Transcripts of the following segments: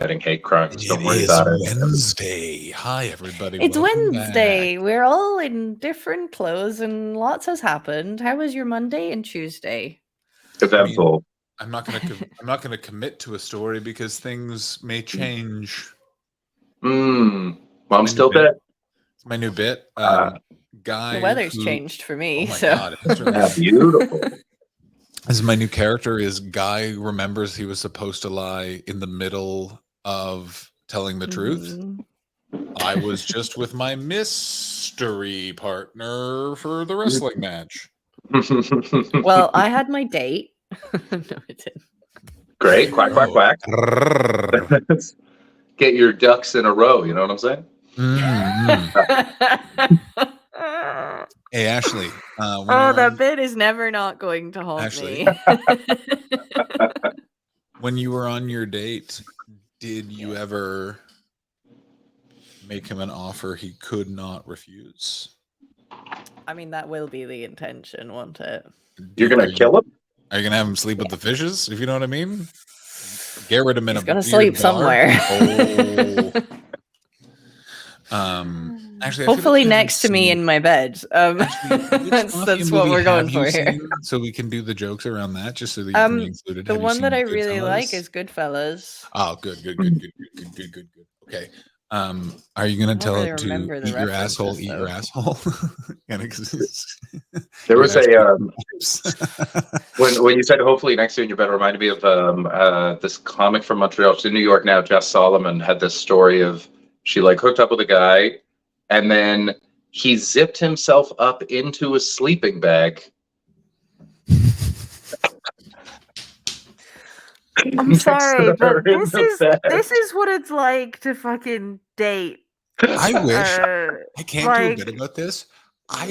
committing hate crimes. Don't It worry is about it. Wednesday. Hi, everybody. It's Welcome Wednesday. back. We're all in different clothes and lots has happened. How was your Monday and Tuesday? Eventful. I'm not gonna commit to a story because things may change. Mom's still dead. It's my new bit. Guy. The weather's changed for me. Oh my so. god! It's really Beautiful. This is my new character. Is Guy remembers he was supposed to lie in the middle of telling the truth. I was just with my mystery partner for the wrestling match. Well, I had my date. No, it didn't. Great. Quack, quack, quack. Get your ducks in a row. You know what I'm saying? Hey, Ashley. That bit is never not going to haunt Ashley. me. When you were on your date, did you ever make him an offer he could not refuse? I mean, that will be the intention, won't it? You're going to kill him? Are you going to have him sleep with the fishes, if you know what I mean? Garrett him in He's a going to sleep bar. somewhere. Actually, hopefully next to me in my bed. That's what we're going for here. So we can do the jokes around that, just so that you can be included. The one that I really like is Goodfellas. Oh, good. Okay. Are you gonna tell it to eat your asshole? Eat your asshole. There was a when you said hopefully next year in your bed, reminded me of this comic from Montreal. She's in New York now. Jess Solomon had this story of she like hooked up with a guy, and then he zipped himself up into a sleeping bag. I'm sorry, but this is what it's like to fucking date. I wish I can't do a bit about this. I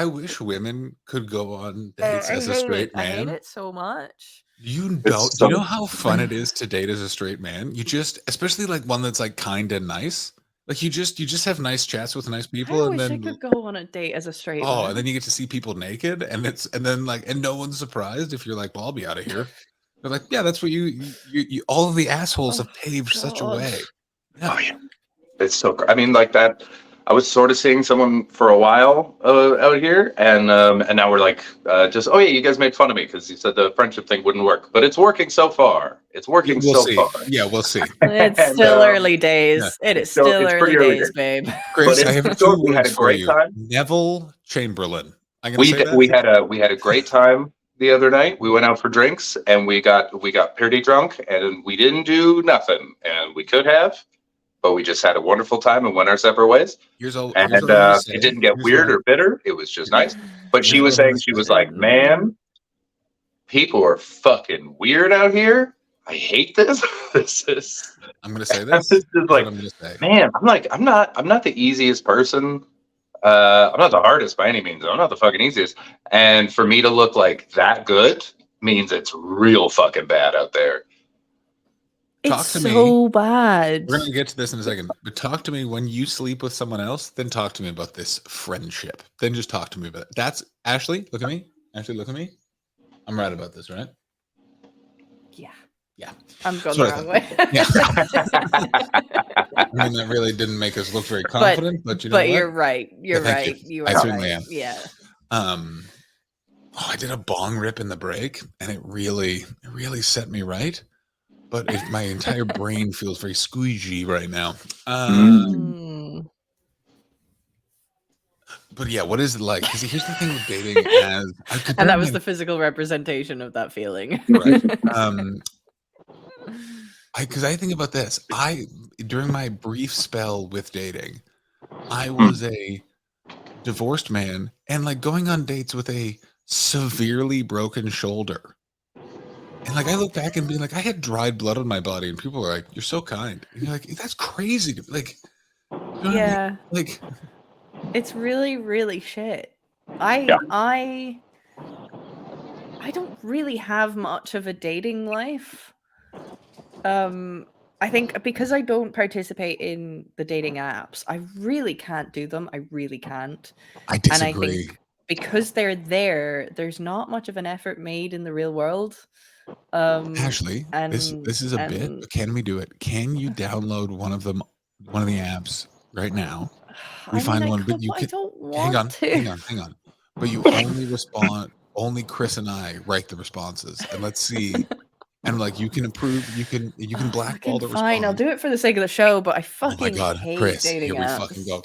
wish women could go on dates as a straight man. I hate it so much. You know how fun it is to date as a straight man? You just, especially like one that's like kind and nice. Like you just have nice chats with nice people, I could go on a date as a straight man. And then you get to see people naked, and no one's surprised if you're like, well, I'll be out of here. They're like, yeah, that's what you all of the assholes have paved such a way. Yeah. Oh yeah, it's so. I mean, like that. I was sort of seeing someone for a while out here, and now we're like, just you guys made fun of me because you said the friendship thing wouldn't work, but it's working so far. It's working far. Yeah, we'll see. It's still early days. Yeah. It is still early days, babe. Grace, I have two words for you. Neville Chamberlain. We had a great time the other night. We went out for drinks and we got pretty drunk and we didn't do nothing, and we could have. But we just had a wonderful time and went our separate ways. It didn't get weird or bitter. It was just nice. But she was saying, she was like, man, people are fucking weird out here. I hate this. I'm going to say this. This is like, man, I'm not the easiest person. I'm not the hardest by any means. I'm not the fucking easiest. And for me to look like that good means it's real fucking bad out there. It's so bad. We're going to get to this in a second. But talk to me when you sleep with someone else. Then talk to me about this friendship. Then just talk to me about it. That's Ashley. Look at me. Ashley, look at me. I'm right about this, right? Yeah. I'm going the wrong way. Yeah. I mean, that really didn't make us look very confident, but you know what? You're right. You're right. You are right. I certainly am. Yeah. I did a bong rip in the break, and it really set me right. But my entire brain feels very squeegee right now. But yeah, what is it like? Because here's the thing with dating, and that was the physical representation of that feeling, right? Because I think about this. During my brief spell with dating, I was a divorced man, and like going on dates with a severely broken shoulder. And like I look back and be like, I had dried blood on my body, and people are like, "You're so kind." And you're like, "That's crazy." Like, you know what I mean? Like, it's really, really shit. I don't really have much of a dating life. I think because I don't participate in the dating apps, I really can't do them. I really can't. I disagree. And I think because they're there's not much of an effort made in the real world. Ashley, this is a bit. But can we do it? Can you download one of the apps right now? We find one, but you I can. don't Hang want on, to. hang on. But you only respond. Only Chris and I write the responses, and let's see. And like you can approve, you can blackball the response. Fine, I'll do it for the sake of the show. But I Oh fucking my god, hate Chris! dating Here we apps. fucking go.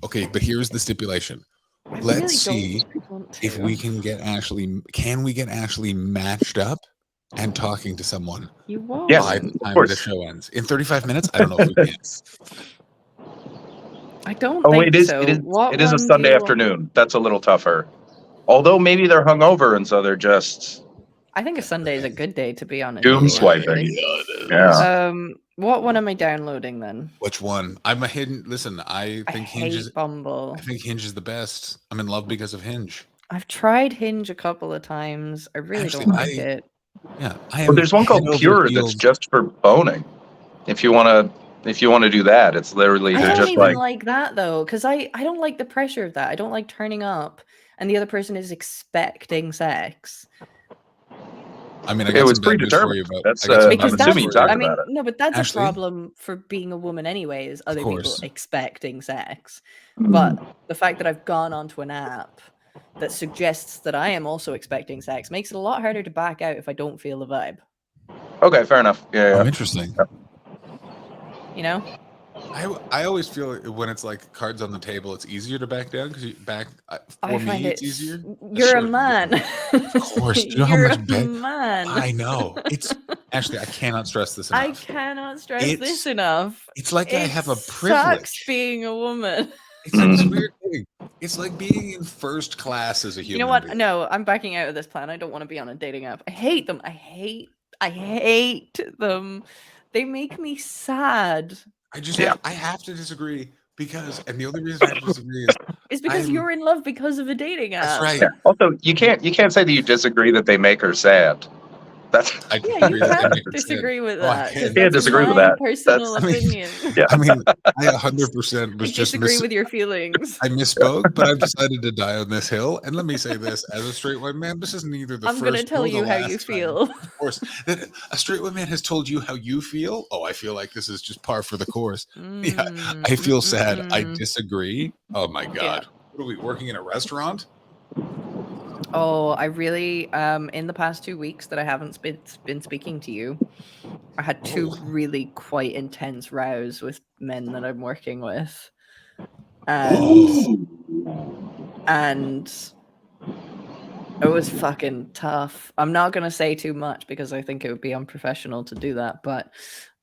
Okay, but here's the stipulation. I Let's really see don't want to. if we can get Ashley. Can we get Ashley matched up and talking to someone You won't. Yes, by the of time course. the show ends in 35 minutes? I don't know if we can. I don't Oh, think it is. so. It is. What It is a one do Sunday you want? afternoon. That's a little tougher. Although maybe they're hungover and so they're just I think a Sunday is a good day to be on a doom dating app, swiping. really. Yeah. What one am I downloading then? Which one? I'm a hidden. Listen, I think Hinge is. Bumble. I think Hinge is the best. I'm in love because of Hinge. I've tried Hinge a couple of times. I really Actually, don't like it. Yeah, I am. Well, there's one called head over Pure that's heels. just for boning. If you want to do that, it's literally I they're don't just even like like that though, because I don't like the pressure of that. I don't like turning up and the other person is expecting sex. I mean, I it got was some bad news for predetermined. you, but That's I got some Because I'm bad news assuming you for talk I you. mean, about it. no, but that's Ashley? a problem for being a woman anyway, is other people course. expecting sex. Mm. But the fact that I've gone onto an app that suggests that I am also expecting sex makes it a lot harder to back out if I don't feel the vibe. Okay, fair enough. Yeah, yeah. Interesting. You know? I always feel when it's like cards on the table, it's easier to back down because I for find me it's easier. You're a Sure, man. Of course, do you know how You're much a man. I know. It's Ashley. I cannot stress this enough. I cannot stress this enough. It's like I have a Sucks privilege. being a woman. It's like this weird thing. It's like being in first class as a human. You know what? being. No, I'm backing out of this plan. I don't want to be on a dating app. I hate them. I hate them. They make me sad. I have to disagree because, and the only reason I have to disagree is because you're in love because of a dating app. That's right. Yeah. Also, you can't say that you disagree that they make her sad. That's I Yeah, you agree that they can't make her disagree sad. with Oh, I that. can't. Can't disagree with that. Personal That's- opinion. Yeah. I mean, I 100% was I just disagree with your feelings. I misspoke, but I've decided to die on this hill. And let me say this: as a straight white man, this is neither the I'm first. going to tell nor the you how you last time, feel. of course, that a straight white man has told you how you feel. Oh, I feel like this is just par for the course. Yeah, I feel sad. I disagree. Oh my god, What are we working in a restaurant? Oh, I really, in the past 2 weeks that I haven't been speaking to you, I had two really quite intense rows with men that I'm working with. And it was fucking tough. I'm not going to say too much because I think it would be unprofessional to do that, but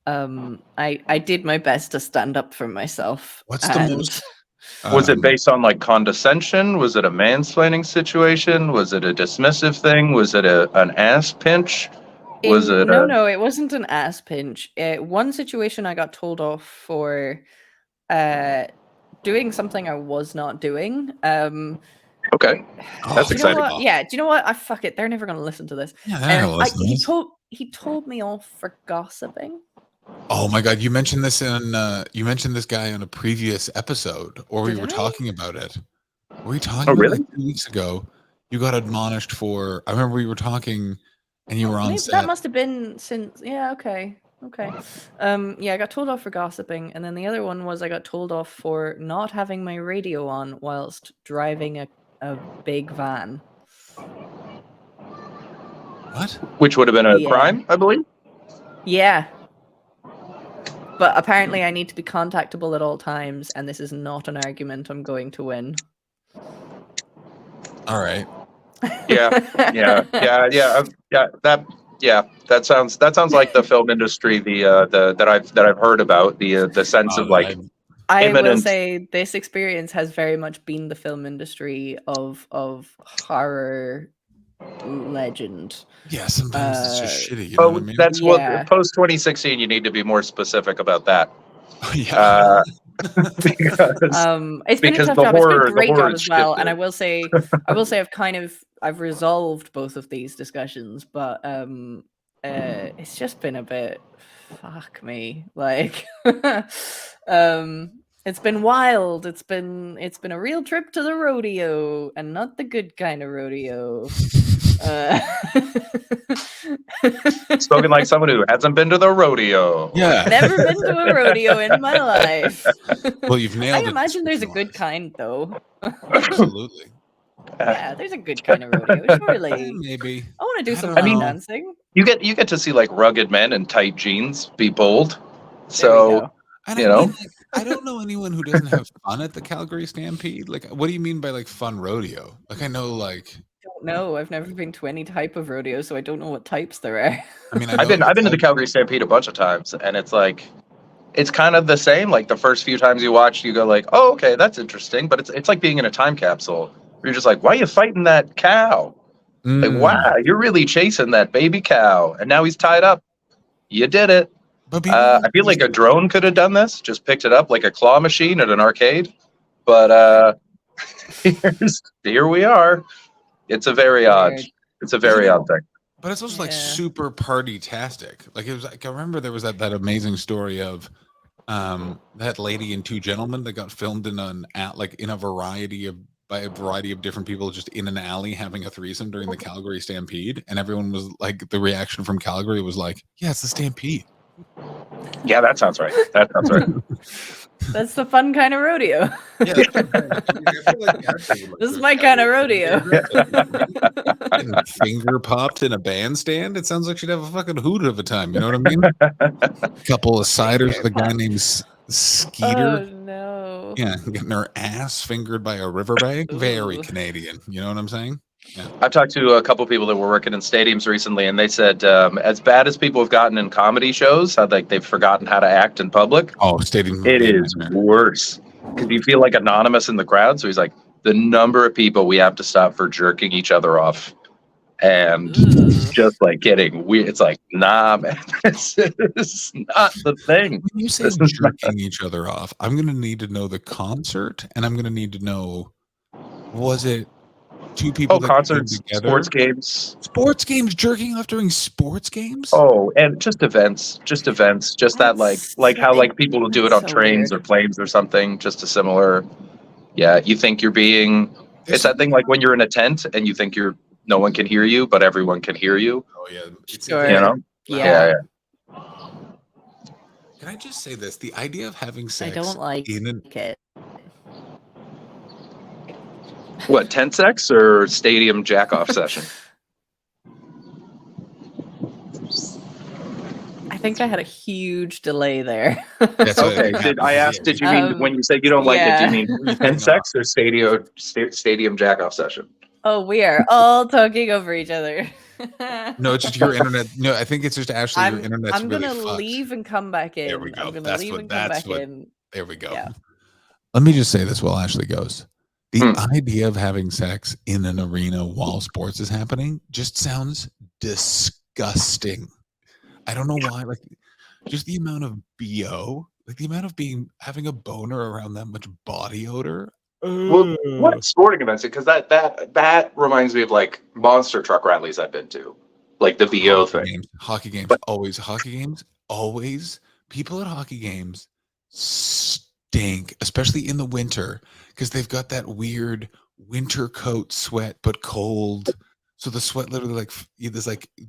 I did my best to stand up for myself. What's the most? Was it based on like condescension? Was it a mansplaining situation? Was it a dismissive thing? Was it an ass pinch? Was it no, it wasn't an ass pinch. One situation I got told off for doing something I was not doing. Okay. That's exciting. Yeah, do you know what? I fuck it. They're never going to listen to this. Yeah, they're not gonna listen to this. He told me off for gossiping. Oh my god, you mentioned this guy on a previous episode, or we were talking about it. Were we talking about it like 2 weeks ago? You got admonished for. I remember we were talking, and you were on set. That must have been since. Yeah, okay. Yeah, I got told off for gossiping, and then the other one was I got told off for not having my radio on whilst driving a big van. What? Which would have been a crime, I believe. Yeah. But apparently I need to be contactable at all times, and this is not an argument I'm going to win. All right. Yeah. That sounds like the film industry. That I've heard about the sense of like. I will say this experience has very much been the film industry of horror legend. Yeah, sometimes it's just shitty. You know what I mean? That's what post 2016. You need to be more specific about that. Yeah. It's been a tough job. It's been a great job as well, and I will say I've resolved both of these discussions, but it's just been a bit fuck me, like it's been wild. It's been a real trip to the rodeo, and not the good kind of rodeo. Uh, Spoken like someone who hasn't been to the rodeo. Yeah. Never been to a rodeo in my life. Well, you've nailed I it. imagine there's a good description-wise. kind, though. Absolutely. Yeah, there's a good kind of rodeo, surely. Maybe. I want to do I some don't line know. dancing. You get to see like rugged men in tight jeans be bold. There we So go. And you I know. mean, like, I don't know anyone who doesn't have fun at the Calgary Stampede. Like, what do you mean by like fun rodeo? Like, I know, like, Don't know. I've never been to any type of rodeo, so I don't know what types there are. I mean, I I've know been to the Calgary Stampede a bunch of times, and it's like it's kind of the same. Like the first few times you watch, you go like, "Oh, okay, that's interesting," but it's like being in a time capsule. You're just like, "Why are you fighting that cow? Like, wow, you're really chasing that baby cow, and now he's tied up. You did it." But people, I feel like a drone could have done this, just picked it up like a claw machine at an arcade. But here we are. It's a very odd. Weird. It's a very odd thing. But it's also like Yeah. super party-tastic. Like it was like I remember there was that amazing story of that lady and two gentlemen that got filmed in a variety of different people just in an alley having a threesome during the Calgary Stampede, and everyone was like, the reaction from Calgary was like, yeah, it's the Stampede. Yeah, that sounds right. That sounds right. That's the fun kind of rodeo. Yeah, that's what I feel like actually, like, This is the my kind of Calgary rodeo. Stampede, getting finger popped in a bandstand. It sounds like she'd have a fucking hoot of a time. You know what I mean? A couple of ciders with a guy named Skeeter. Oh no. Yeah, getting her ass fingered by a riverbank. Very Ooh. Canadian. You know what I'm saying? Yeah. I've talked to a couple people that were working in stadiums recently, and they said as bad as people have gotten in comedy shows, how like they've forgotten how to act in public. Oh, stadium. It is worse because you feel like anonymous in the crowd. So he's like, the number of people we have to stop for jerking each other off and just like getting weird. It's like, nah, man, this is not the thing. When you say jerking each other off, I'm going to need to know the concert, and I'm going to need to know, was it two people that came Concerts, together? sports games, jerking off during sports games? Oh, and just events, just that like how like people will do it on That's so trains weird. or planes or something, just a similar. Yeah, you think you're being. It's that thing like when you're in a tent and you think no one can hear you, but everyone can hear you. Oh yeah, Sure. You know? Yeah. Can I just say this? The idea of having sex I don't like in it. What, tent sex or stadium jack off session? I think I had a huge delay there. That's what Okay. happened I asked, here. did you mean when you say you don't like it? Do you mean tent sex or stadium jack off session? Oh, we are all talking over each other. No, it's just your internet. No, I think it's just Ashley. Your internet's I'm really gonna fucked. leave and come back in. There we go. I'm gonna That's leave what- and come that's back what- in. There we go. Yeah. Let me just say this while Ashley goes. The idea of having sex in an arena while sports is happening just sounds disgusting. I don't know why. Like, just the amount of BO, like the amount of having a boner around that much body odor. Well, what sporting events? Because that reminds me of like monster truck rallies I've been to, like the BO thing. Hockey games, always. People at hockey games stink, especially in the winter, because they've got that weird winter coat sweat, but cold. So the sweat literally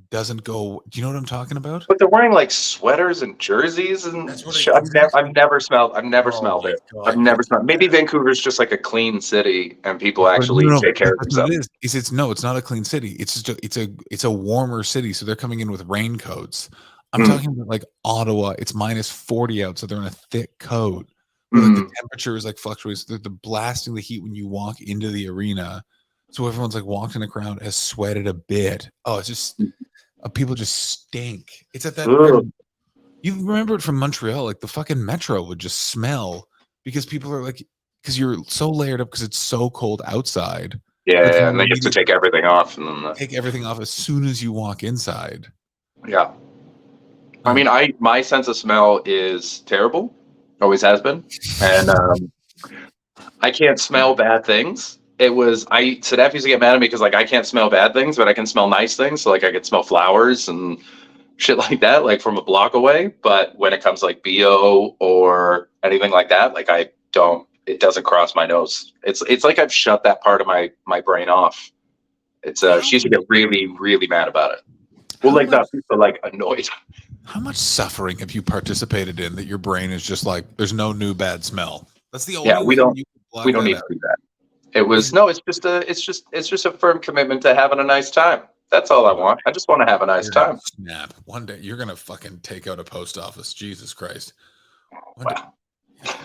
doesn't go. Do you know what I'm talking about? But they're wearing like sweaters and jerseys and That's what shit. I've never smelled it. I've never smelled. Maybe Vancouver's just like a clean city and people actually take care of themselves. It's not a clean city. It's just it's a warmer city, so they're coming in with raincoats. I'm talking about like Ottawa. It's -40 out, so they're in a thick coat. Like the temperature is like fluctuates. They're blasting the heat when you walk into the arena. So everyone's like walked in the crowd, has sweated a bit. Oh, it's just people just stink. It's at that. You remember it from Montreal, like the fucking metro would just smell because people are like, because you're so layered up because it's so cold outside. Yeah, and they have to take everything off and then take everything off as soon as you walk inside. Yeah, I mean, my sense of smell is terrible, always has been, and I can't smell bad things. Sadaf used to get mad at me because like I can't smell bad things, but I can smell nice things. So like I can smell flowers and shit like that, like from a block away. But when it comes to like BO or anything like that, like it doesn't cross my nose. It's like I've shut that part of my brain off. It's she used to get really, really mad about it. Well, How like much, not people like annoyed. how much suffering have you participated in that your brain is just like, there's no new bad smell? That's the Yeah, only way you can we block don't that need out. to do that. It was no, it's just a firm commitment to having a nice time. That's all I want. I just want to have a nice You're gonna time. snap. One day you're gonna fucking take out a post office. Jesus Christ. One day, Wow.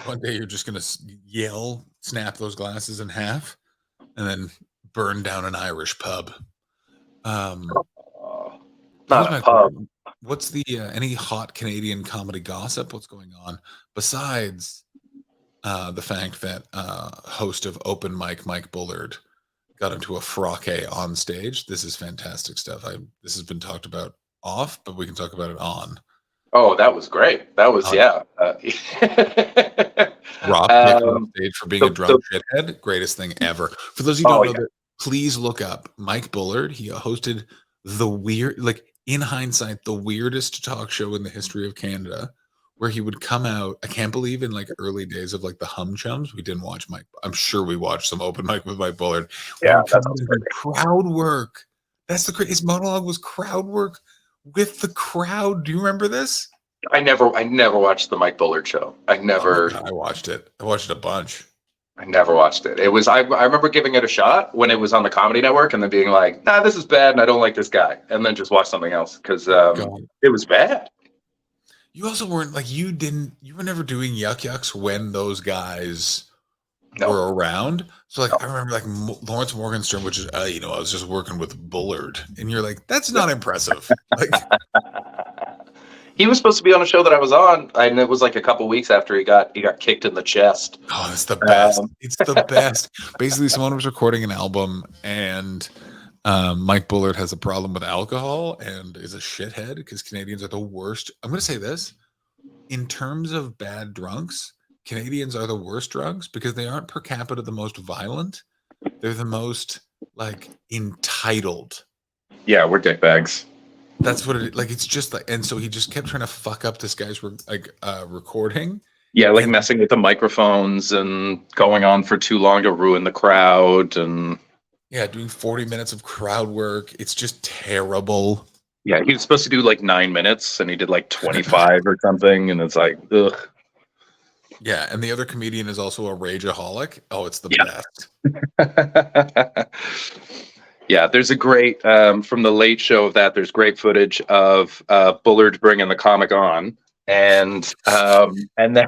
one day you're just gonna yell, snap those glasses in half, and then burn down an Irish pub. Oh, Here's not a my pub. question. What's the any hot Canadian comedy gossip? What's going on besides the fact that host of Open Mic Mike Bullard got into a froque on stage? This is fantastic stuff. This has been talked about off, but we can talk about it on. Oh, that was great. That was yeah. Rob kicked off stage for being a drunk shithead. Greatest thing ever. For those of you who don't know that, please look up Mike Bullard. He hosted the weird, like in hindsight, the weirdest talk show in the history of Canada, where he would come out. I can't believe in like early days of like the Hum Chums, we didn't watch Mike. I'm sure we watched some open mic with Mike Bullard. Yeah, that's crowd work. That's his monologue was crowd work with the crowd. Do you remember this? I never watched the Mike Bullard show. I watched it. I watched it a bunch. I never watched it. It was I remember giving it a shot when it was on the Comedy Network, and then being like, "Nah, this is bad, and I don't like this guy," and then just watch something else because it was bad. You also weren't like you were never doing yuck yucks when those guys were around. So like I remember like Lawrence Morgenstern, which is I was just working with Bullard, and you're like, that's not impressive. Like. He was supposed to be on a show that I was on, and it was like a couple weeks after he got kicked in the chest. Oh, it's the best. It's the best. Basically, someone was recording an album, and Mike Bullard has a problem with alcohol and is a shithead because Canadians are the worst. I'm going to say this. In terms of bad drunks, Canadians are the worst drunks because they aren't per capita the most violent. They're the most, like, entitled. Yeah, we're dickbags. That's what it like. It's just like, and so he just kept trying to fuck up this guy's recording. Yeah, like messing with the microphones and going on for too long to ruin the crowd, and doing 40 minutes of crowd work. It's just terrible. Yeah, he was supposed to do like 9 minutes, and he did like 25 or something, and it's like, ugh. Yeah, and the other comedian is also a rageaholic. Oh, it's the best. Yeah, there's a great from the late show of that. There's great footage of Bullard bringing the comic on, and then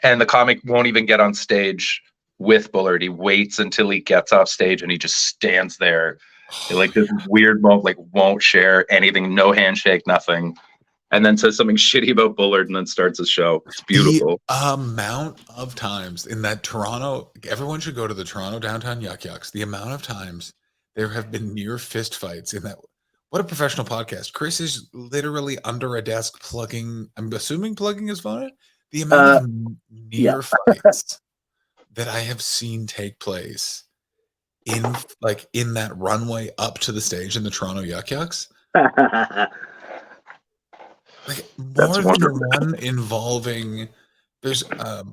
and the comic won't even get on stage with Bullard. He waits until he gets off stage, and he just stands there, like this weird moment, like won't share anything, no handshake, nothing, and then says something shitty about Bullard, and then starts his show. It's beautiful. The amount of times in that Toronto, everyone should go to the Toronto downtown Yuck Yucks. The amount of times there have been near fist fights in that. What a professional podcast. Chris is literally under a desk plugging, I'm assuming plugging his phone. The amount of near fights that I have seen take place in that runway up to the stage in the Toronto Yuck Yucks. Like more than one involving, there's a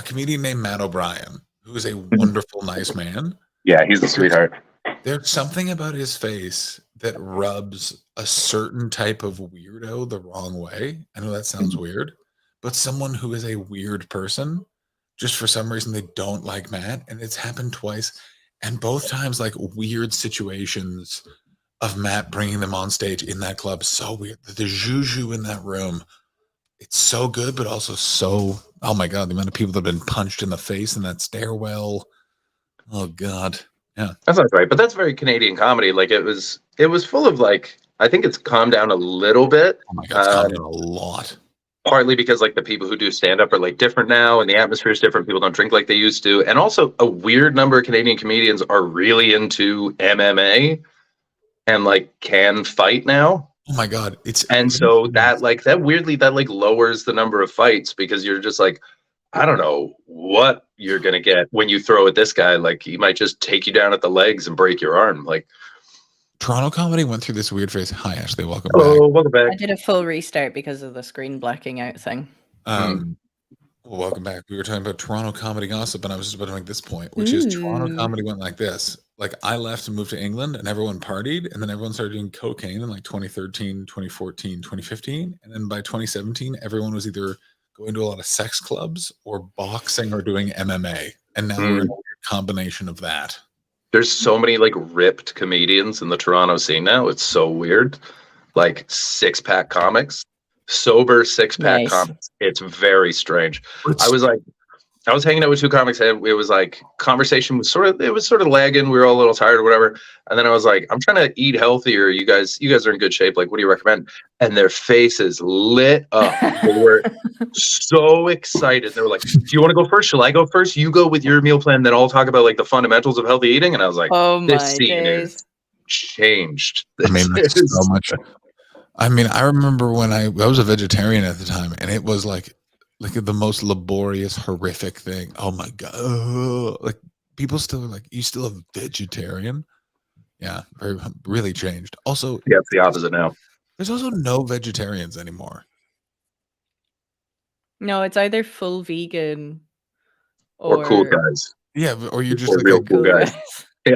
comedian named Matt O'Brien, who is a wonderful, nice man. Yeah, he's a sweetheart. There's something about his face that rubs a certain type of weirdo the wrong way. I know that sounds weird, but someone who is a weird person, just for some reason they don't like Matt, and it's happened twice, and both times like weird situations of Matt bringing them on stage in that club. So weird. The juju in that room, it's so good, but also so, oh my God, the amount of people that have been punched in the face in that stairwell. Oh God. Yeah. That sounds right. But that's very Canadian comedy. Like it was full of like, I think it's calmed down a little bit. Oh my God, it's calmed down a lot. Partly because like the people who do stand up are like different now, and the atmosphere is different. People don't drink like they used to. And also a weird number of Canadian comedians are really into MMA and like can fight now. Oh my God. So that weirdly lowers the number of fights because you're just like, I don't know what you're going to get when you throw at this guy. Like he might just take you down at the legs and break your arm. Like Toronto comedy went through this weird phase. Hi, Ashley. Welcome back. Welcome back. I did a full restart because of the screen blacking out thing. Well, welcome back. We were talking about Toronto comedy gossip, and I was just about to make this point, which is Toronto Ooh. comedy went like this. Like, I left and moved to England, and everyone partied, and then everyone started doing cocaine in like 2013, 2014, 2015. And then by 2017, everyone was either going to a lot of sex clubs or boxing or doing MMA. And now we're in a weird combination of that. There's so many like ripped comedians in the Toronto scene now. It's so weird. Like six-pack comics, sober six-pack Nice. comics. It's very strange. It's- I was hanging out with two comics, and it was like conversation was sort of lagging. We were all a little tired or whatever. And then I was like, I'm trying to eat healthier. You guys are in good shape. Like, what do you recommend? And their faces lit up. They were so excited. They were like, do you want to go first? Shall I go first? You go with your meal plan, then I'll talk about like the fundamentals of healthy eating. And I was like, Oh this my scene days. is changed. I mean, This that's so is- much. I mean, I remember when I was a vegetarian at the time, and it was like the most laborious, horrific thing. Oh my god! Ugh. Like people still are like, you still a vegetarian? Yeah, really changed. Also, yeah, it's the opposite now. there's also no vegetarians anymore. No, it's either full vegan Or cool guys. Yeah, or you're just Or like real a cool guys. Yeah.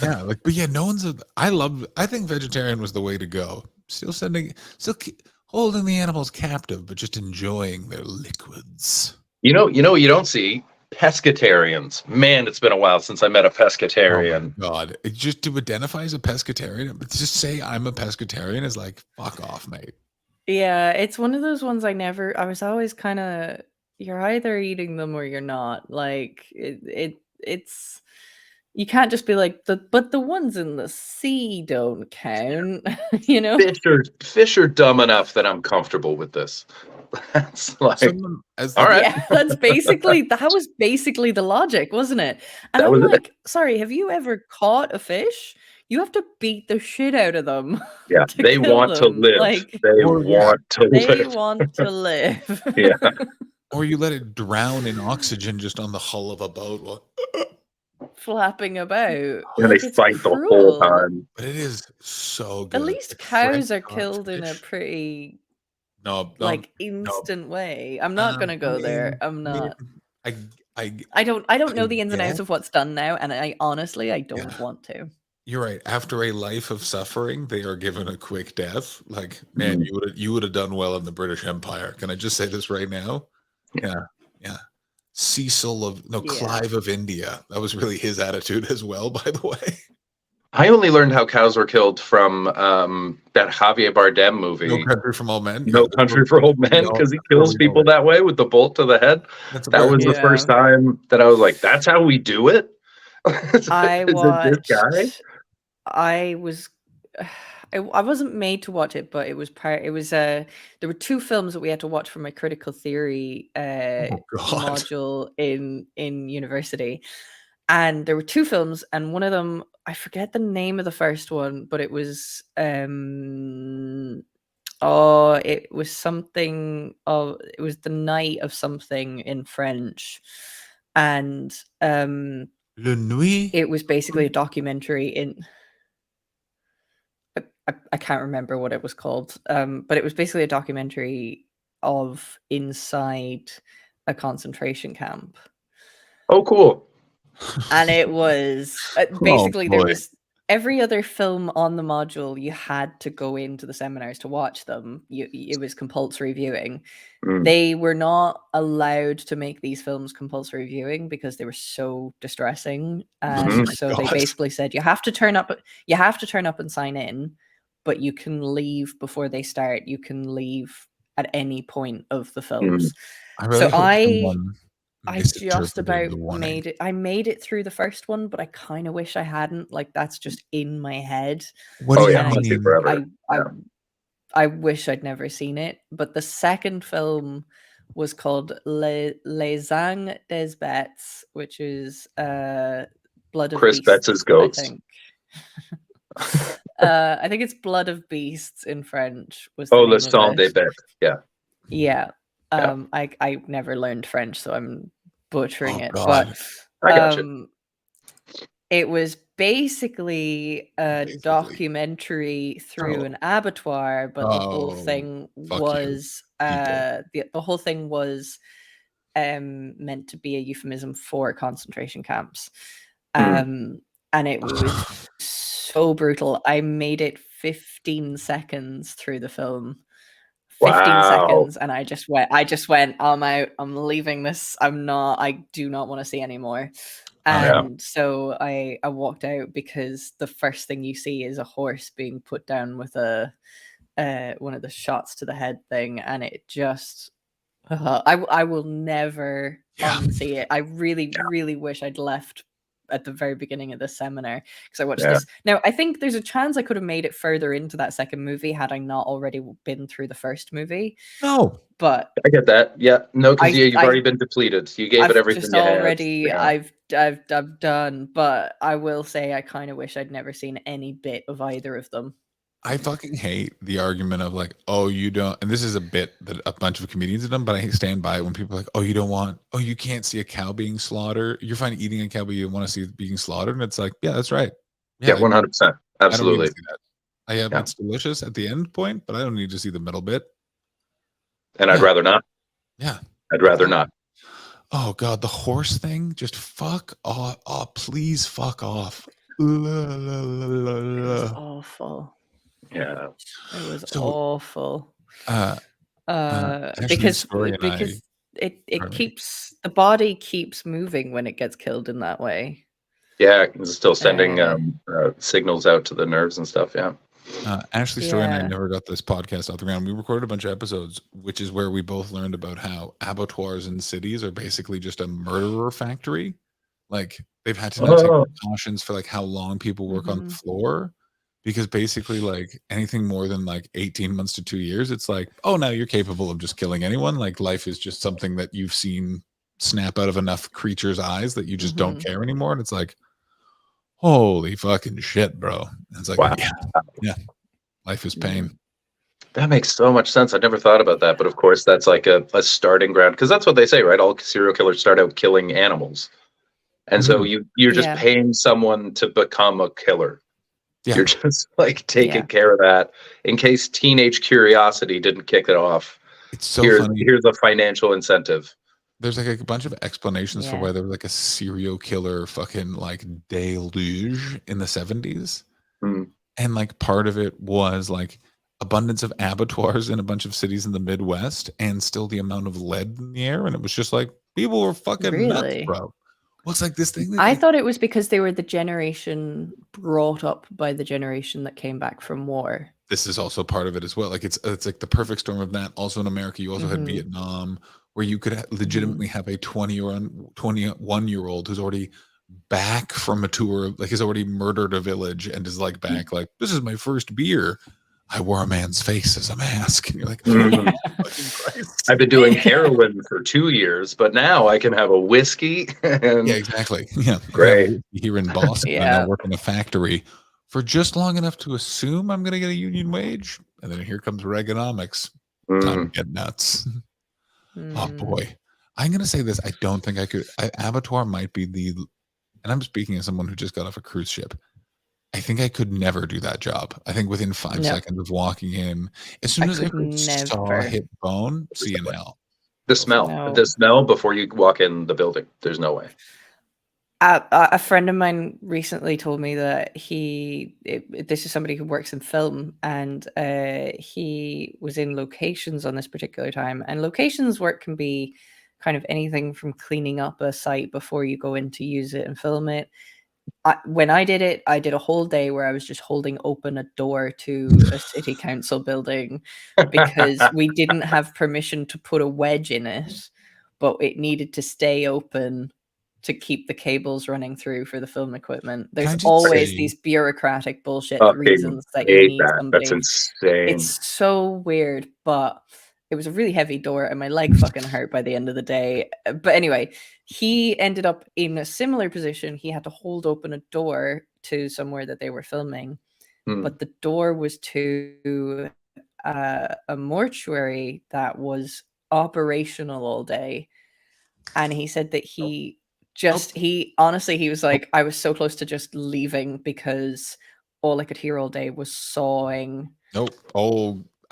yeah, like, but yeah, no one's. I think vegetarian was the way to go. Still holding the animals captive, but just enjoying their liquids. You know, you don't see pescatarians. Man, it's been a while since I met a pescatarian. Oh my god! Just to identify as a pescatarian, but just say I'm a pescatarian is like fuck off, mate. Yeah, it's one of those ones I was always kind of, you're either eating them or you're not. Like it's you can't just be like but the ones in the sea don't count, you know? Fish are dumb enough that I'm comfortable with this. That's like all right. Yeah, that was basically the logic, wasn't it? And That I'm was it. like, sorry, have you ever caught a fish? You have to beat the shit out of them. Yeah, to they kill want to them. live. Like, They Or, want to they live. want to live. Yeah. Or you let it drown in oxygen just on the hull of a boat. Well, Flapping about. And Like, they it's fight the whole cruel. time. but it is so good. At least Like cows are fresh caught killed in a fish. pretty No, like instant way. I'm not gonna go there. I'm not. I I don't know the ins and outs get- of what's done now, and I honestly don't want to. You're right. After a life of suffering, they are given a quick death. Like, man, you would have done well in the British Empire. Can I just say this right now? Yeah. Clive of India. That was really his attitude as well, by the way. I only learned how cows were killed from that Javier Bardem movie, No Country for Old Men. No Country for Old Men, because he kills people that way with the bolt to the head. That was the first time that I was like, that's how we do it? I watched. This guy? I wasn't made to watch it, but it was there were two films that we had to watch for my critical theory module in university. And there were two films, and one of them, I forget the name of the first one, but it was it was something of, it was the night of something in French. And Le Nuit. It was basically a documentary in I can't remember what it was called. But it was basically a documentary of inside a concentration camp. Oh, cool. And it was basically there was every other film on the module, you had to go into the seminars to watch them. It was compulsory viewing. They were not allowed to make these films compulsory viewing because they were so distressing. And so they basically said, you have to turn up and sign in, but you can leave before they start. You can leave at any point of the films. I just about made it. I made it through the first one, but I kind of wish I hadn't. Like, that's just in my head. I wish I'd never seen it. But the second film was called Les Ang des Bêtes, which is Blood of Chris Beasts, Betts' Ghost. I think it's Blood of Beasts in French. Le Sang des Bêtes. Yeah. Yeah. I never learned French, so I'm butchering it. God. But I got you. It was basically a documentary through an abattoir, but the whole thing was the whole thing was meant to be a euphemism for concentration camps. Hmm. And it was so brutal. I made it 15 seconds through the film. 15 Wow. seconds, and I just went, I'm out, I'm leaving this. I do not want to see anymore. And so I walked out, because the first thing you see is a horse being put down with a one of the shots to the head thing, and it just I will never unsee it. I really, really wish I'd left at the very beginning of this seminar, because I watched this. Now, I think there's a chance I could have made it further into that second movie had I not already been through the first movie. No, But I get that. Yeah, no, because you've I- already been depleted. You gave it I've everything just you already had. Yeah. I've done. But I will say I kind of wish I'd never seen any bit of either of them. I fucking hate the argument of like, oh, you don't, and this is a bit that a bunch of comedians have done, but I stand by it when people are like, oh, you can't see a cow being slaughtered. You're fine eating a cow, but you want to see it being slaughtered. And it's like, yeah, that's right. Yeah, 100%. I don't need Absolutely. to see that. It's delicious at the end point, but I don't need to see the middle bit. And I'd rather not. Yeah. I'd rather not. Oh God, the horse thing, just fuck off. Oh, please fuck off. It was awful. Yeah. It was awful. Ashley's Because story and it keeps, the body keeps moving when it gets killed in that way. Yeah, it's still sending signals out to the nerves and stuff. Yeah. Ashley's story and I never got this podcast off the ground. We recorded a bunch of episodes, which is where we both learned about how abattoirs in cities are basically just a murderer factory. Like they've had to now take precautions for like how long people work on the floor, because basically like anything more than like 18 months to 2 years, it's like, oh, now you're capable of just killing anyone. Like life is just something that you've seen snap out of enough creatures' eyes that you just don't care anymore. And it's like, holy fucking shit, bro. And it's like, wow. Yeah. Life is pain. That makes so much sense. I never thought about that. But of course, that's like a starting ground, because that's what they say, right? All serial killers start out killing animals. And so you're just paying someone to become a killer. Yeah. You're just like taking care of that in case teenage curiosity didn't kick it off. It's so funny. Here's a financial incentive. There's like a bunch of explanations for why there was like a serial killer fucking like deluge in the 70s. And like part of it was like abundance of abattoirs in a bunch of cities in the Midwest, and still the amount of lead in the air. And it was just like people were fucking nuts, bro. Well, it's like this thing. I thought it was because they were the generation brought up by the generation that came back from war. This is also part of it as well. Like it's like the perfect storm of that. Also in America, you also had Vietnam, where you could legitimately have a 21-year-old who's already back from a tour, like he's already murdered a village and is like back, like, this is my first beer. I wore a man's face as a mask. And you're like, fucking Christ. I've been doing heroin for 2 years, but now I can have a whiskey. And yeah, exactly. Yeah, great. Here in Boston, I work in a factory for just long enough to assume I'm going to get a union wage. And then here comes Reaganomics. Time to get nuts. Oh boy. I'm going to say this. I don't think I could. Abattoir might be the, and I'm speaking as someone who just got off a cruise ship. I think I could never do that job. I think within 5 seconds of walking in, as soon as I saw hit bone, see you now. The smell before you walk in the building. There's no way. A friend of mine recently told me that this is somebody who works in film, and he was in locations on this particular time. And locations work can be kind of anything from cleaning up a site before you go in to use it and film it. When I did it, I did a whole day where I was just holding open a door to a city council building because we didn't have permission to put a wedge in it, but it needed to stay open to keep the cables running through for the film equipment. There's always these bureaucratic bullshit reasons that you need somebody. That's insane. It's so weird, but it was a really heavy door and my leg fucking hurt by the end of the day. But anyway, he ended up in a similar position. He had to hold open a door to somewhere that they were filming, but the door was to a mortuary that was operational all day. And he said that he was like, I was so close to just leaving because all I could hear all day was sawing.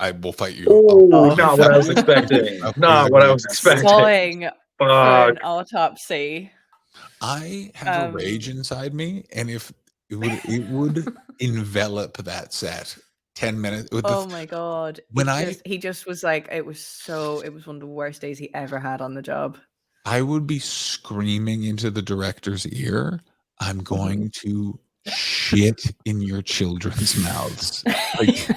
I will fight you. Oh, not what I was expecting. Not what I was expecting. Sawing for fuck. an autopsy. I have a rage inside me, and if it would envelop that set 10 minutes with Oh my god. when He just was like, it was one of the worst days he ever had on the job. I would be screaming into the director's ear, I'm going to shit in your children's mouths. Like,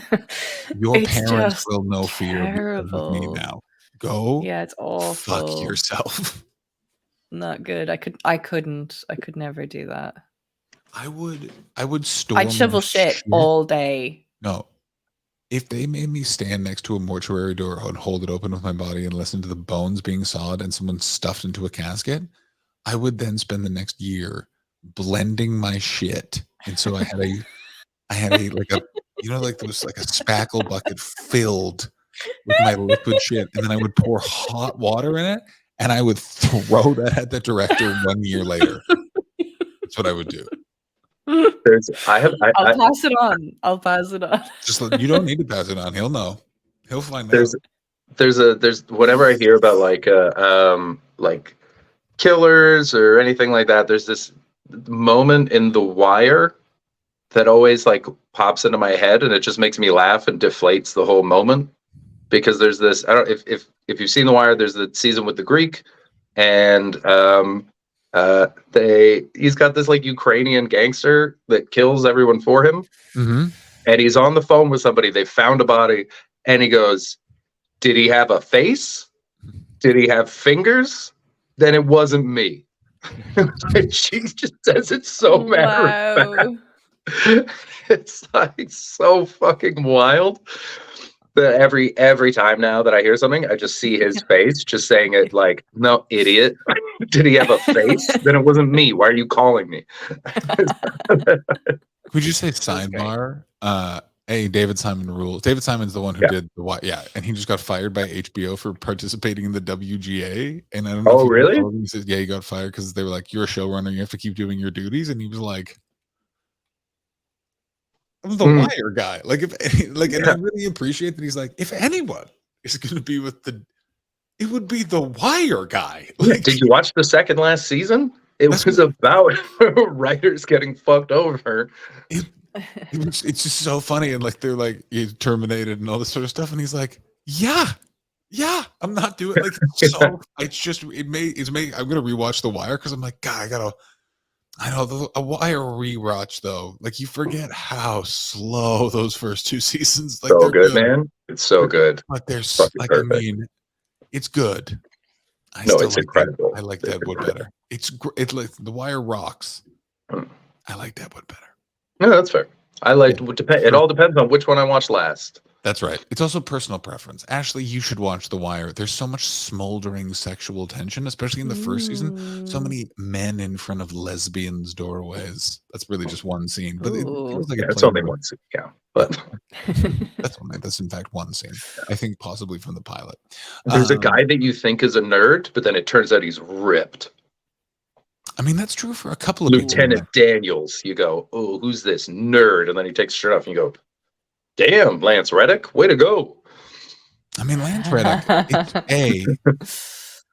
your It's parents just will know fear because of me terrible. now. Go Yeah, it's awful. fuck yourself. Not good. I could never do that. I would storm I'd shovel the shit all day. No. If they made me stand next to a mortuary door and hold it open with my body and listen to the bones being sawed and someone stuffed into a casket, I would then spend the next year blending my shit. And so I had a like a like there was like a spackle bucket filled with my liquid shit, and then I would pour hot water in it and I would throw that at the director 1 year later. That's what I would do. I'll pass it on. I'll pass it on. Just you don't need to pass it on. He'll know. He'll find out. There's whenever I hear about like killers or anything like that, there's this moment in The Wire that always like pops into my head, and it just makes me laugh and deflates the whole moment, because there's this, I don't if you've seen The Wire, there's the season with the Greek, and he's got this like Ukrainian gangster that kills everyone for him. Mm-hmm. And he's on the phone with somebody. They found a body, and he goes, "Did he have a face? Did he have fingers? Then it wasn't me." And she just says it so matter of fact. It's like so fucking wild that every time now that I hear something, I just see his face, just saying it like, "No, idiot. Did he have a face? Then it wasn't me. Why are you calling me?" Would you say sidebar? David Simon rules. David Simon's the one who did the Wire. Yeah, and he just got fired by HBO for participating in the WGA. And I don't know. Oh, really? He says, yeah, he got fired because they were like, "You're a showrunner. You have to keep doing your duties." And he was like, "I'm the Wire guy." Like, and I really appreciate that he's like, if anyone is going to be with it would be the Wire guy. Like, did you watch the second last season? It was about writers getting fucked over. It's just so funny, and like they're like, he's terminated and all this sort of stuff, and he's like, yeah, I'm not doing like so. It's just I'm gonna rewatch The Wire because I'm like, God, I know a Wire rewatch though. Like, you forget how slow those first two seasons. Like, so good, man. It's so good. But there's like perfect. I mean, it's good. It's incredible. I like Deadwood better. It's like The Wire rocks. I like Deadwood better. No, that's fair. It all depends on which one I watch last. That's right. It's also personal preference. Ashley, you should watch The Wire. There's so much smoldering sexual tension, especially in the first season. So many men in front of lesbians' doorways. That's really just one scene, but it feels like it's only one scene. Yeah, but that's in fact one scene. I think possibly from the pilot. There's a guy that you think is a nerd, but then it turns out he's ripped. I mean, that's true for a couple of Lieutenant Daniels. You go, "Oh, who's this nerd?" And then he takes his shirt off, and you go, "Damn, Lance Reddick, way to go!" I mean, Lance Reddick.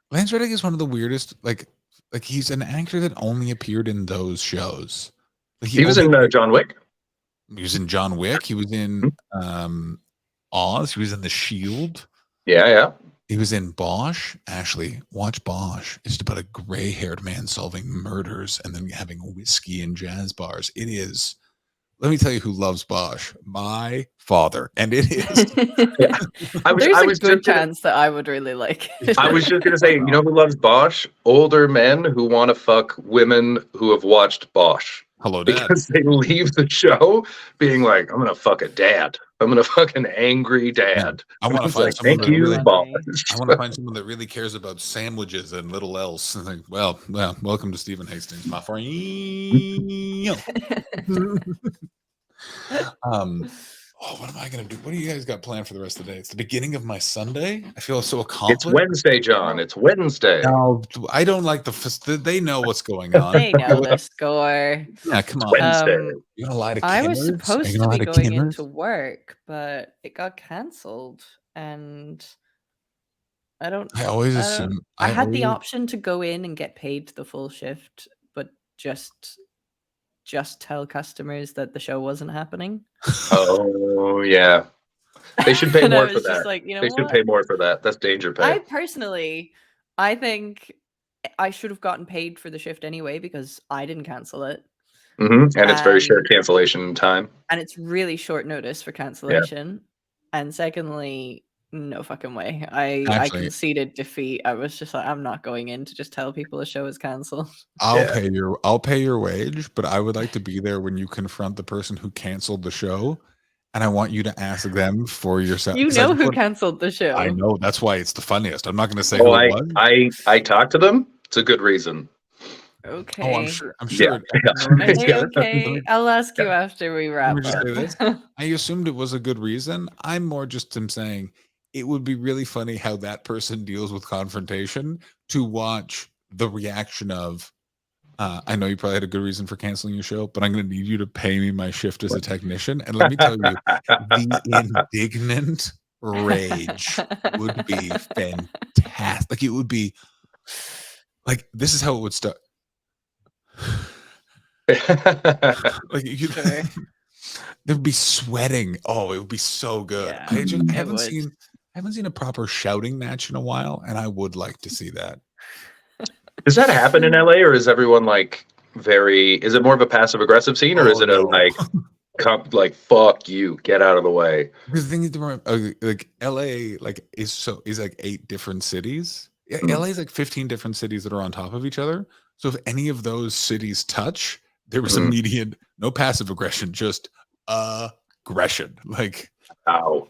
Lance Reddick is one of the weirdest. Like he's an actor that only appeared in those shows. Like, he was in John Wick. He was in John Wick. He was in Oz. He was in The Shield. Yeah. He was in Bosch. Ashley, watch Bosch. It's about a gray-haired man solving murders and then having whiskey in jazz bars. It is. Let me tell you who loves Bosch. My father. And it is. Yeah. There's a good chance that I would really like it. I was just going to say, you know who loves Bosch? Older men who want to fuck women who have watched Bosch. Hello, Dad. Because they leave the show being like, "I'm going to fuck a dad. I'm going to fuck an angry dad." I want to find someone I want to find someone that really cares about sandwiches and little else. And think, well, welcome to Stephen Hastings, my friend. What am I going to do? What do you guys got planned for the rest of the day? It's the beginning of my Sunday. I feel so accomplished. It's Wednesday, John. It's Wednesday. No, I don't like they know what's going on. They know the score. Yeah, come on. Wednesday. You're gonna lie to I was Kimmers? supposed to be going into work, but it got cancelled, and I don't. I always I don't. assume. I had the always, option to go in and get paid the full shift, but just tell customers that the show wasn't happening. Oh yeah, they should pay And I more for was just that. like, you know They should what? pay more for that. That's danger pay. I personally, I think I should have gotten paid for the shift anyway because I didn't cancel it. And it's very short And cancellation time. it's really short notice for cancellation. And secondly, no fucking way. I Actually, conceded defeat. I was just like, I'm not going in to just tell people a show is cancelled. I'll Yeah. pay your wage, but I would like to be there when you confront the person who canceled the show, and I want you to ask them for yourself. You 'Cause I know just who want- canceled the show. I know, that's why it's the funniest. I'm not going to say Oh, who it was. I talked to them. It's a good reason. Okay. Oh, I'm sure. Yeah. Okay. I'll ask you after we wrap Let me just up. say this. I assumed it was a good reason. I'm more just am saying it would be really funny how that person deals with confrontation to watch the reaction of, I know you probably had a good reason for canceling your show, but I'm going to need you to pay me my shift as a technician. And let me tell you, the indignant rage would be fantastic. Like, it would be like, this is how it would start. Like, Sure. they'd be sweating. Oh, it would be so good. Yeah, I it would. haven't seen a proper shouting match in a while, and I would like to see that. Does that happen in LA, or is everyone like very? Is it more of a passive aggressive scene, or is Oh, it a no. like fuck you, get out of the way? Because the thing is, like LA, like is like 8 different cities. Yeah, Mhm. LA is like 15 different cities that are on top of each other. So if any of those cities touch, there was Mhm. immediate no passive aggression, just aggression. Like, Ow.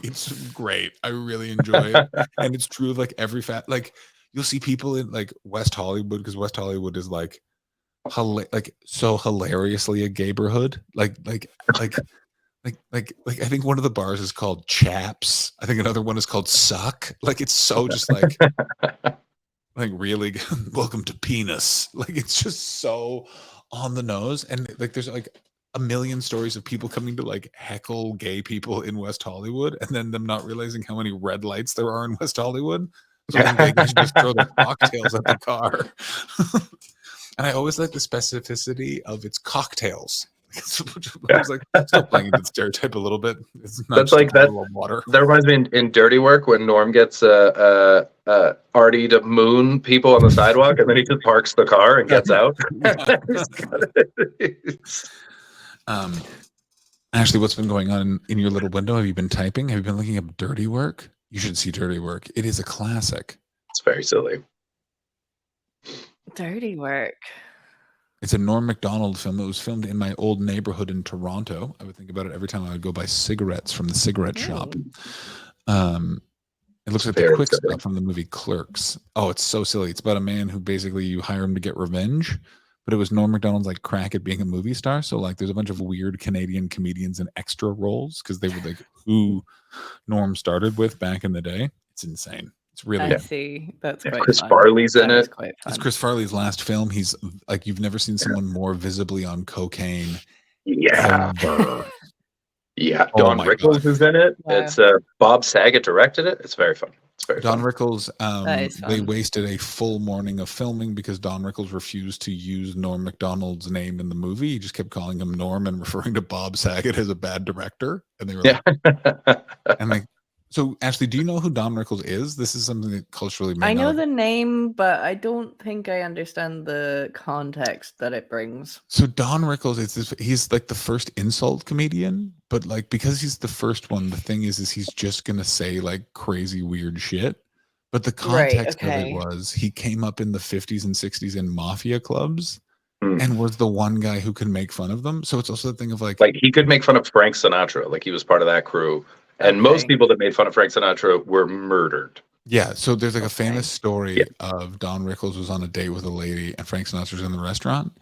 it's great. I really enjoy it, and it's true of like every like you'll see people in like West Hollywood, because West Hollywood is like so hilariously a gayborhood. Like I think one of the bars is called Chaps. I think another one is called Suck. Like, it's so just like really welcome to penis. Like, it's just so on the nose. And like there's like a million stories of people coming to like heckle gay people in West Hollywood and then them not realizing how many red lights there are in West Hollywood. So then they can just throw their cocktails at the car. And I always like the specificity of its cocktails. I was like, still playing into the stereotype a little bit. It's not That's just like a that. bottle of water. That reminds me in Dirty Work when Norm gets Artie to moon people on the sidewalk, and then he just parks the car and gets out. Ashley, what's been going on in your little window? Have you been typing? Have you been looking up Dirty Work? You should see Dirty Work. It is a classic. It's very silly. Dirty Work. It's a Norm Macdonald film. It was filmed in my old neighborhood in Toronto. I would think about it every time I would go buy cigarettes from the cigarette shop. It looks like the quick stop from the movie Clerks. Oh, it's so silly. It's about a man who basically you hire him to get revenge, but it was Norm Macdonald's like crack at being a movie star. So like there's a bunch of weird Canadian comedians in extra roles because they were like who Norm started with back in the day. It's insane. It's really. I see. That's quite Chris fun. Farley's in That is it. quite fun. It's Chris Farley's last film. He's like you've never seen someone more visibly on cocaine. Yeah. Ever. Yeah. Oh Don my Rickles God. is in it. Wow. It's Bob Saget directed it. It's very fun. It's very Don fun. Rickles, they fun. wasted a full morning of filming because Don Rickles refused to use Norm Macdonald's name in the movie. He just kept calling him Norm and referring to Bob Saget as a bad director. And they were like, and like, so Ashley, do you know who Don Rickles is? This is something that culturally may I know not the name, but I don't think I understand the context that it brings. So Don Rickles he's like the first insult comedian, but like because he's the first one, the thing is he's just gonna say like crazy weird shit. But the context of it was he came up in the 50s and 60s in mafia clubs and was the one guy who could make fun of them. So it's also the thing of like he could make fun of Frank Sinatra, like he was part of that crew. And most people that made fun of Frank Sinatra were murdered. Yeah, so there's like a famous story of Don Rickles was on a date with a lady and Frank Sinatra's in the restaurant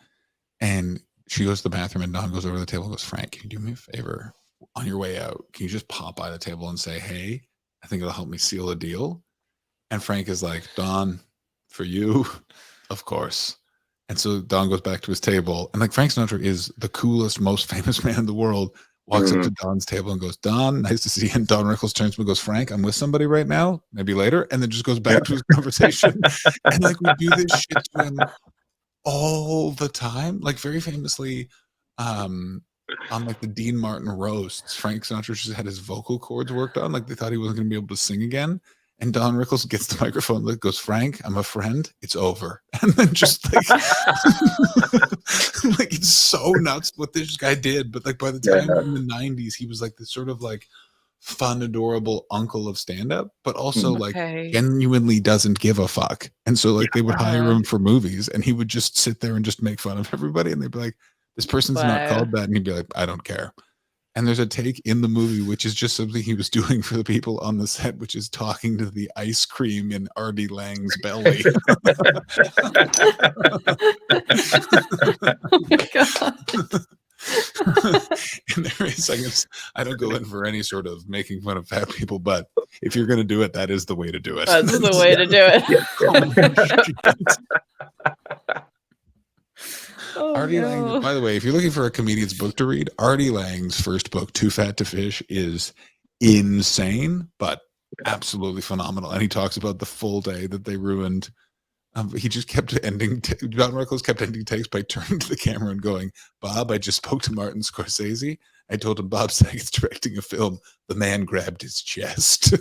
and she goes to the bathroom and Don goes over to the table and goes, Frank, can you do me a favor on your way out? Can you just pop by the table and say, hey, I think it'll help me seal a deal? And Frank is like, Don, for you, of course. And so Don goes back to his table and like Frank Sinatra is the coolest, most famous man in the world. walks up to Don's table and goes, Don, nice to see you. And Don Rickles turns to him and goes, Frank, I'm with somebody right now, maybe later. And then just goes back to his conversation. And like we do this shit to him all the time. Like very famously, on like the Dean Martin roasts, Frank Sinatra just had his vocal cords worked on. Like they thought he wasn't going to be able to sing again. And Don Rickles gets the microphone, like goes, Frank, I'm a friend. It's over. And then just like, like it's so nuts what this guy did. But like by the time in the 90s, he was like this sort of like fun, adorable uncle of stand-up, but also like genuinely doesn't give a fuck. And so like they would hire him for movies and he would just sit there and just make fun of everybody. And they'd be like, this person's not called that. And he'd be like, I don't care. And there's a take in the movie, which is just something he was doing for the people on the set, which is talking to the ice cream in Artie Lang's belly. Oh my God. And there is, I don't go in for any sort of making fun of fat people, but if you're going to do it, that is the way to do it. That's the way to do it. Oh, Artie Lang, by the way, if you're looking for a comedian's book to read, Artie Lang's first book, Too Fat to Fish, is insane, but absolutely phenomenal. And he talks about the full day that they ruined. He just kept ending, John Rickles kept ending takes by turning to the camera and going, Bob, I just spoke to Martin Scorsese. I told him Bob Saget's directing a film. The man grabbed his chest.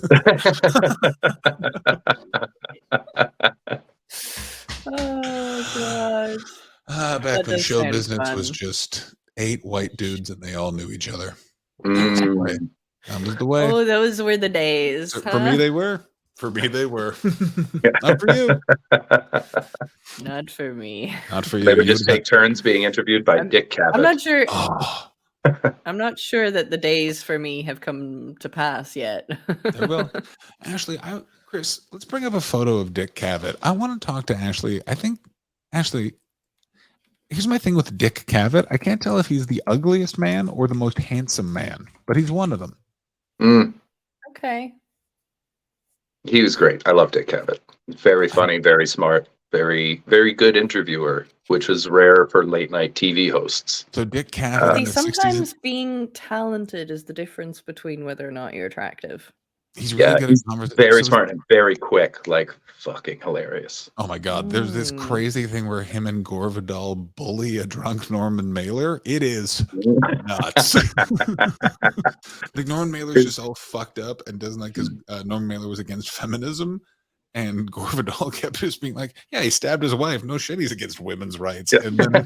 Oh, God. Back when show business was just 8 white dudes and they all knew each other. That was the way. Oh, those were the days. For me, they were. For me, they were. Not for you. Not for me. Not for you. They would just take turns being interviewed by Dick Cavett. I'm not sure. Oh. I'm not sure that the days for me have come to pass yet. They will. Ashley, Chris, let's bring up a photo of Dick Cavett. I want to talk to Ashley. I think, Ashley, here's my thing with Dick Cavett. I can't tell if he's the ugliest man or the most handsome man, but he's one of them. Okay. He was great. I love Dick Cavett. Very funny, very smart, very, very good interviewer, which was rare for late night TV hosts. So Dick Cavett in the sometimes 60s, being talented is the difference between whether or not you're attractive. He's really good at conversation. Very smart and very quick, like fucking hilarious. Oh my God. There's this crazy thing where him and Gore Vidal bully a drunk Norman Mailer. It is nuts. Like Norman Mailer's just all fucked up and doesn't like, because Norman Mailer was against feminism. And Gore Vidal kept just being like, yeah, he stabbed his wife. No shit, he's against women's rights. Yeah. And then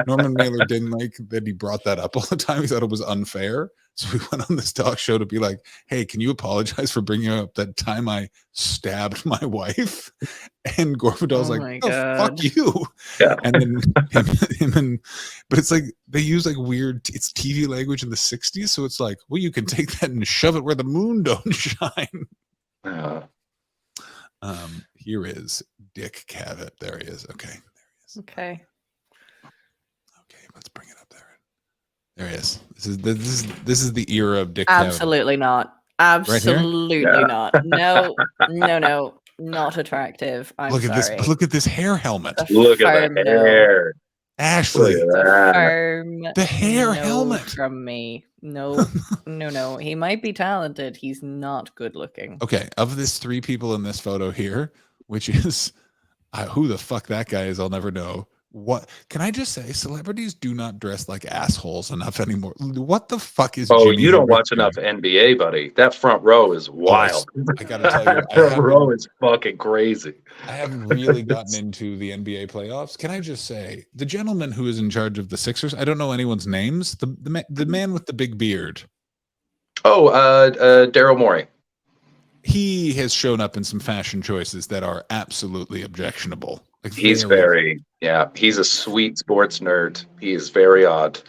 Norman Mailer didn't like that he brought that up all the time. He thought it was unfair. So we went on this talk show to be like, hey, can you apologize for bringing up that time I stabbed my wife? And Gore Vidal's like, oh, fuck you. Yeah. And then but it's like, they use like weird, it's TV language in the 60s. So it's like, well, you can take that and shove it where the moon don't shine. Here is Dick Cavett. There he is. Okay, there he is. Okay, let's bring it up there. There he is. This is the era of Dick Absolutely Cavett. Not. Absolutely not. No, not attractive. I'm look sorry. At this. Look at this hair helmet. Look at the hair. Ashley, the hair helmet from me. No. He might be talented. He's not good looking. Okay, of this 3 people in this photo here, which is who the fuck that guy is, I'll never know. What can I just say? Celebrities do not dress like assholes enough anymore. What the fuck is? Oh, you don't watch enough NBA, buddy. That front row is wild. I gotta tell you, front row is fucking crazy. I haven't really gotten into the NBA playoffs. Can I just say, the gentleman who is in charge of the Sixers? I don't know anyone's names. The man with the big beard. Oh, Daryl Morey. He has shown up in some fashion choices that are absolutely objectionable. Like he's he's a sweet sports nerd. He is very odd.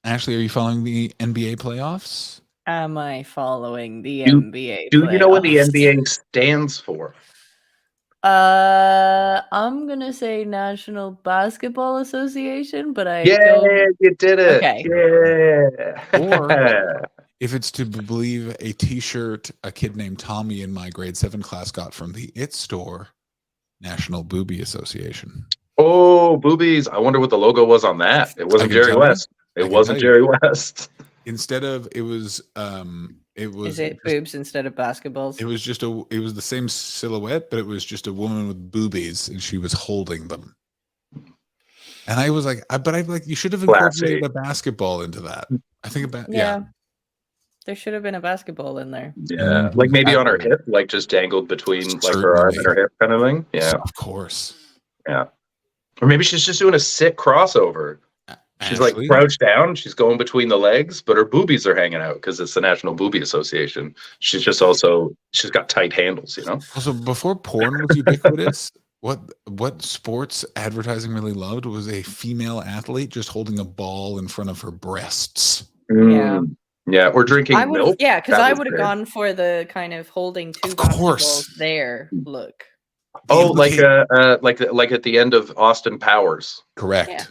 Ashley, are you following the NBA playoffs? Am I following the NBA Do playoffs? you know what the NBA stands for? I'm gonna say National Basketball Association, but I don't... you did it. Okay. Yeah. Or if it's to believe a T-shirt a kid named Tommy in my grade 7 class got from the It store, National Boobie Association. Oh, Boobies. I wonder what the logo was on that. It wasn't Jerry West. It can wasn't tell you, Jerry West. instead of it was Is it boobs instead of basketballs? it was the same silhouette, but it was just a woman with boobies, and she was holding them. And I was like, you should have incorporated Classy. a basketball into that. I think about Yeah. There should have been a basketball in there. Yeah, like maybe on her Absolutely. hip, like just dangled between like her arm and Certainly. her hip kind of thing. Yeah, Of course. yeah. Or maybe she's just doing a sick crossover. She's like Ashley? crouched down. She's going between the legs, but her boobies are hanging out because it's the National Boobie Association. She's got tight handles, you know? Also, before porn was ubiquitous, what sports advertising really loved was a female athlete just holding a ball in front of her breasts. Yeah. Yeah, or drinking I would milk. because That I was would have big. gone for the kind of holding two Of course. basketballs there look. Oh, like at the end of Austin Powers. Correct. Yeah.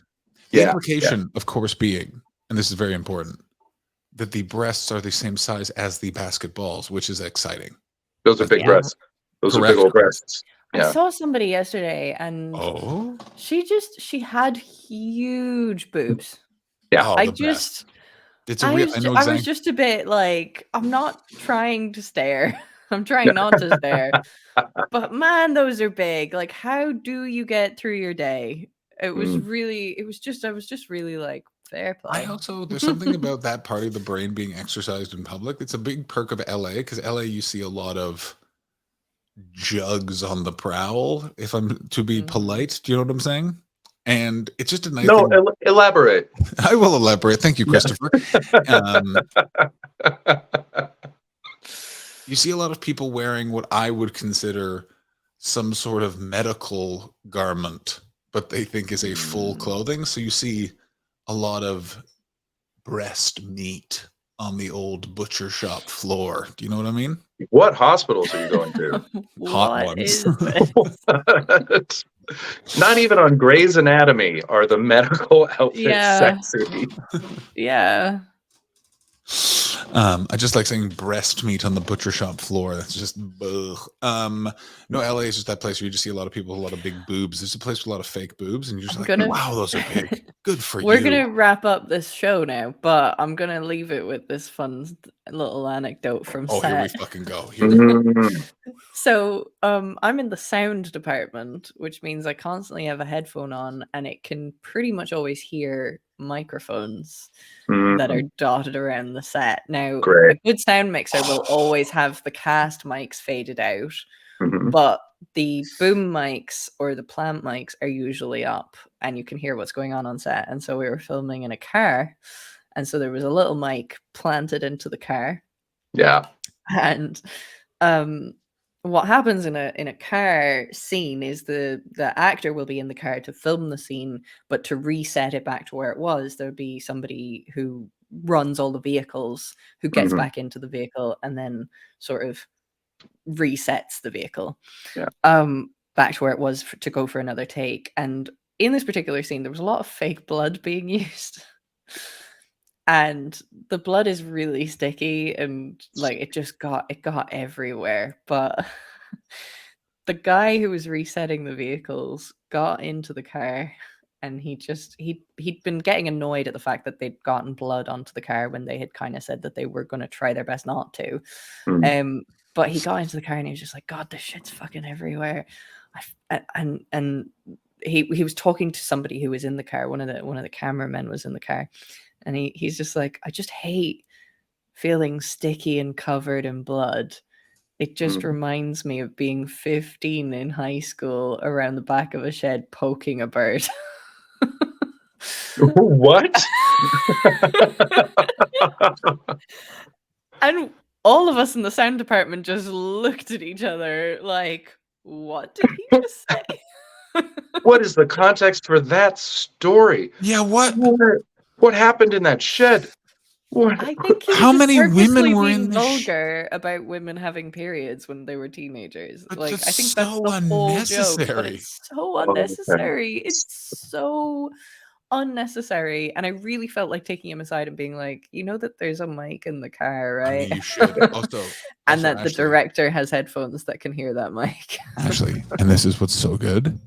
The Yeah, implication, of course, being, and this is very important, that the breasts are the same size as the basketballs, which is exciting. Those are big Yeah. breasts. Those are big Correct. old breasts. I Yeah. saw somebody yesterday and Oh, she had huge boobs. Yeah. Oh, I the just best. It's a real. I know I was exactly. just a bit like, I'm not trying to stare. I'm trying not to stare. But man, those are big. Like, how do you get through your day? It was really, I was just really like, fair play. There's something about that part of the brain being exercised in public. It's a big perk of LA, because LA, you see a lot of jugs on the prowl, if I'm to be polite. Do you know what I'm saying? And it's just a nice thing. Elaborate. I will elaborate. Thank you, Christopher. You see a lot of people wearing what I would consider some sort of medical garment, but they think is a full clothing. So you see a lot of breast meat on the old butcher shop floor. Do you know what I mean? What hospitals are you going to? Hot What ones. is this? Not even on Grey's Anatomy are the medical outfits Yeah. sexy. Yeah. I just like saying breast meat on the butcher shop floor. That's just ugh. No, LA is just that place where you just see a lot of people with a lot of big boobs. There's a place with a lot of fake boobs, and you're just wow, those are big. Good for We're you. gonna wrap up this show now, but I'm gonna leave it with this fun little anecdote from Here we set. fucking go. Here we go. So I'm in the sound department, which means I constantly have a headphone on, and it can pretty much always hear microphones that are dotted around the set. Now, Great. a good sound mixer will always have the cast mics faded out, but the boom mics or the plant mics are usually up, and you can hear what's going on set. And so we were filming in a car, and so there was a little mic planted into the car. Yeah. And what happens in a car scene is the actor will be in the car to film the scene, but to reset it back to where it was, there'll be somebody who runs all the vehicles, who gets back into the vehicle and then sort of resets the vehicle back to where it was to go for another take. And in this particular scene, there was a lot of fake blood being used. And the blood is really sticky, and like it got everywhere. But the guy who was resetting the vehicles got into the car, and he'd been getting annoyed at the fact that they'd gotten blood onto the car when they had kind of said that they were going to try their best not to. But he got into the car and he was just like, God, this shit's fucking everywhere. And he was talking to somebody who was in the car. One of the cameramen was in the car. And he's just like, I just hate feeling sticky and covered in blood. It just reminds me of being 15 in high school around the back of a shed poking a bird. What? And all of us in the sound department just looked at each other like, what did he just say? What is the context for that story? Yeah, what? What happened in that shed? What? I think he was How just many women purposely were being in the vulgar about women having periods when they were teenagers. But Like, that's I think that's so the whole joke, but unnecessary. it's so unnecessary. It's so unnecessary. And I really felt like taking him aside and being like, you know that there's a mic in the car, right? I mean, you should. Also, and that Ashley, the director has headphones that can hear that mic. Ashley, and this is what's so good.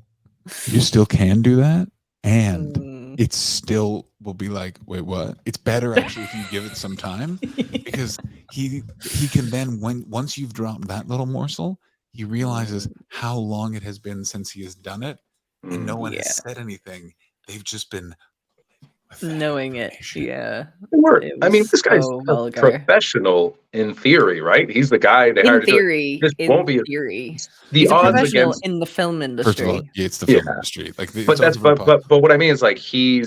You still can do that, and it's still will be like, wait, what? It's better actually if you give it some time, because he can then, once you've dropped that little morsel, he realizes how long it has been since he has done it, and no one has said anything. They've just been knowing it. Yeah. I mean, this guy's so a vulgar. professional in theory, right? He's the guy they In hired. theory, This won't be theory. the He's a odds professional against. in the film industry. First of all, yeah, it's the film industry. Like, But that's but what I mean is, like, he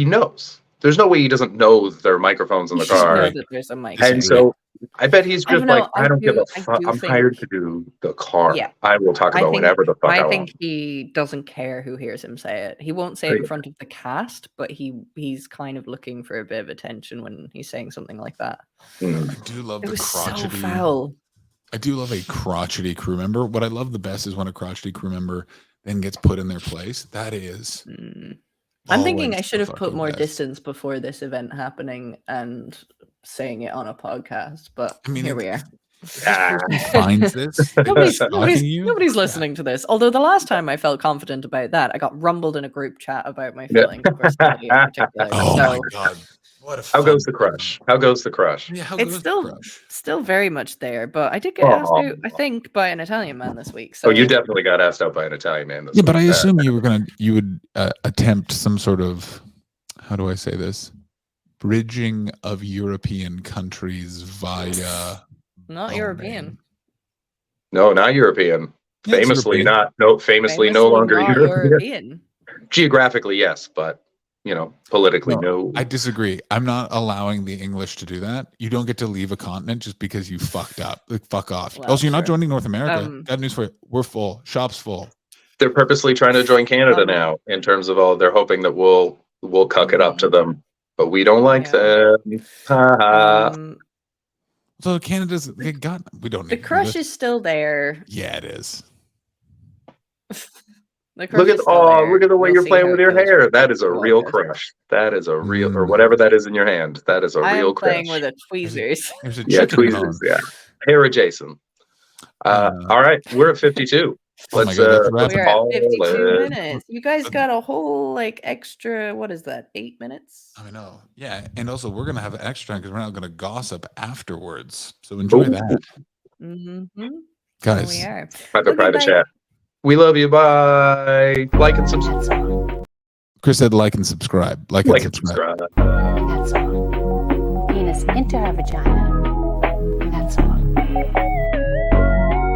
knows. There's no way he doesn't know there are microphones in the You should car. know that there's a mic. And so I bet he's just like, I don't give a fuck. I'm think- hired to do the car. Yeah. I will talk about whatever the fuck I want. I think he doesn't care who hears him say it. He won't say it in front of the cast, but he's kind of looking for a bit of attention when he's saying something like that. I do love the So crotchety. foul. I do love a crotchety crew member. What I love the best is when a crotchety crew member then gets put in their place. That is. I'm thinking I should have put more distance before this event happening and saying it on a podcast, but I mean, here we are. Finds this. Nobody's listening to this. Although the last time I felt confident about that, I got rumbled in a group chat about my feelings of personality in particular. Oh my god. How goes the crush? How goes the crush? Yeah, it's still very much there, but I did get asked out, I think, by an Italian man this week. So you definitely got asked out by an Italian man this week. But I assume you would attempt some sort of, how do I say this, bridging of European countries via not European. No, not European. Yeah, famously European. Famously no longer not European. Geographically, yes, but politically, no. I disagree. I'm not allowing the English to do that. You don't get to leave a continent just because you fucked up. Like, fuck off. Well, also, you're not joining North America. Got news for you. We're full. Shop's full. They're purposely trying to join Canada now, in terms of they're hoping that we'll cuck it up to them, but we don't like them. So Canada's we don't. The crush is still there. Yeah, it is. Look at the way you're playing with your hair. That is a real crush. That is a real, or whatever that is in your hand. That is a real crush. Playing with a tweezers. Tweezers. Yeah, hair adjacent. All right, we're at 52. Let's we're at 52 minutes. You guys got a whole extra. What is that? 8 minutes? I know. Yeah, and also we're gonna have extra because we're not gonna gossip afterwards. So enjoy that, guys. We are. Private chat. We love you. Bye. Like and subscribe. Chris said like and subscribe. Like and subscribe. That's all. Penis into her vagina. That's all.